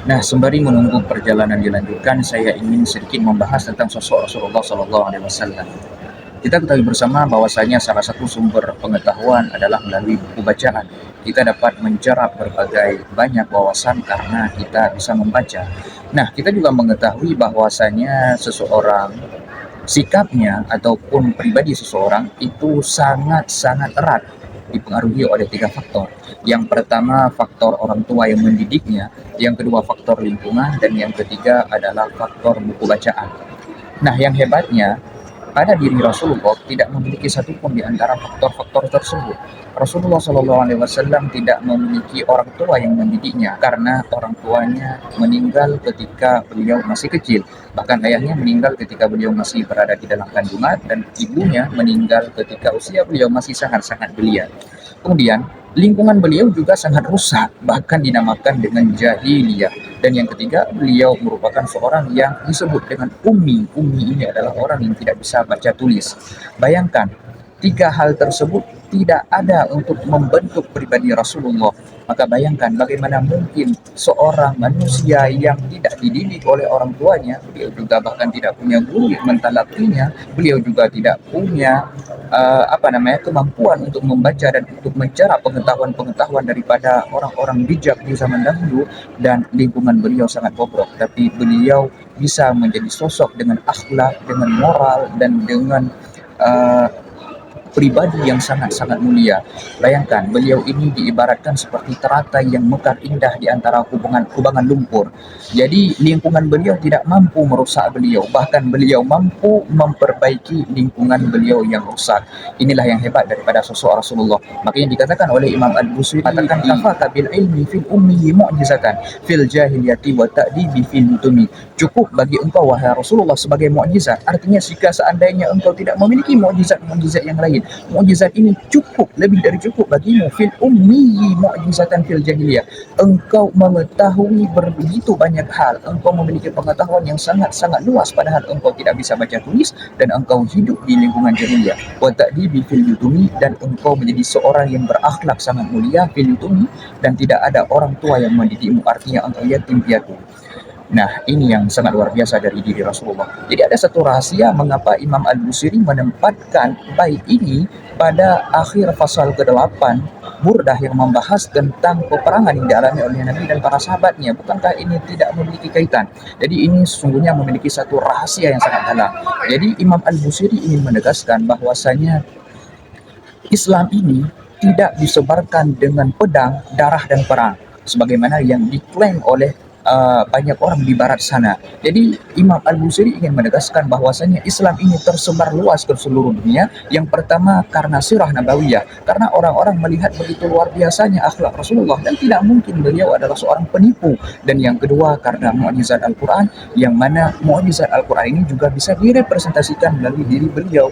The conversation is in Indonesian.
Nah, sembari menunggu perjalanan dilanjutkan, saya ingin sedikit membahas tentang sosok Rasulullah SAW. Kita ketahui bersama bahwasanya salah satu sumber pengetahuan adalah melalui buku bacaan. Kita dapat mencerap berbagai banyak wawasan karena kita bisa membaca. Nah, kita juga mengetahui bahwasanya seseorang, sikapnya ataupun pribadi seseorang itu sangat-sangat erat dipengaruhi oleh tiga faktor. Yang pertama, faktor orang tua yang mendidiknya, yang kedua faktor lingkungan, dan yang ketiga adalah faktor buku bacaan. Nah, yang hebatnya pada diri Rasulullah tidak memiliki satupun di antara faktor-faktor tersebut. Rasulullah SAW tidak memiliki orang tua yang mendidiknya karena orang tuanya meninggal ketika beliau masih kecil. Bahkan ayahnya meninggal ketika beliau masih berada di dalam kandungan dan ibunya meninggal ketika usia beliau masih sangat-sangat belia. Kemudian, lingkungan beliau juga sangat rusak, bahkan dinamakan dengan jahiliyah. Dan yang ketiga, beliau merupakan seorang yang disebut dengan ummi. Ummi ini adalah orang yang tidak bisa baca tulis. Bayangkan, tiga hal tersebut tidak ada untuk membentuk pribadi Rasulullah. Maka bayangkan bagaimana mungkin seorang manusia yang tidak dididik oleh orang tuanya, beliau juga bahkan tidak punya guru yang mentalakinya, beliau juga tidak punya kemampuan untuk membaca dan untuk mencerap pengetahuan-pengetahuan daripada orang-orang bijak di zaman dahulu, dan lingkungan beliau sangat bobrok, tapi beliau bisa menjadi sosok dengan akhlak, dengan moral, dan dengan uh, pribadi yang sangat-sangat mulia. Bayangkan, beliau ini diibaratkan seperti teratai yang mekar indah di antara kubangan lumpur. Jadi lingkungan beliau tidak mampu merusak beliau, bahkan beliau mampu memperbaiki lingkungan beliau yang rusak. Inilah yang hebat daripada sosok Rasulullah. Makanya dikatakan oleh Imam Al-Busiri, katakan kafaka bil ilmi fil ummi mu'jizatan fil jahiliyati wa ta'dibi fil mutumi. Cukup bagi engkau wahai Rasulullah sebagai mukjizat. Artinya jika seandainya engkau tidak memiliki mukjizat-mukjizat yang lain, mukjizat ini cukup, lebih dari cukup bagimu. Fil ummi mu'jizatan fil jahiliyah. Engkau mengetahui begitu banyak hal, engkau memiliki pengetahuan yang sangat-sangat luas padahal engkau tidak bisa baca tulis dan engkau hidup di lingkungan jahiliyah. Wa ta'dibi fil yutumi, dan engkau menjadi seorang yang berakhlak sangat mulia fil yutumi, dan tidak ada orang tua yang mendidikmu, artinya engkau yatim piatu. Nah, ini yang sangat luar biasa dari diri Rasulullah. Jadi ada satu rahasia mengapa Imam Al-Busiri menempatkan bait ini pada akhir pasal ke-8 Burdah yang membahas tentang peperangan yang dialami oleh Nabi dan para sahabatnya. Bukankah ini tidak memiliki kaitan? Jadi ini sesungguhnya memiliki satu rahasia yang sangat dalam. Jadi Imam Al-Busiri ingin menegaskan bahwasanya Islam ini tidak disebarkan dengan pedang, darah, dan perang, sebagaimana yang diklaim oleh banyak orang di barat sana. Jadi Imam Al-Busiri ingin menegaskan bahwasanya Islam ini tersebar luas ke seluruh dunia. Yang pertama karena sirah nabawiyah, karena orang-orang melihat begitu luar biasanya akhlak Rasulullah dan tidak mungkin beliau adalah seorang penipu. Dan yang kedua karena mukjizat Al-Quran, yang mana mukjizat Al-Quran ini juga bisa direpresentasikan melalui diri beliau.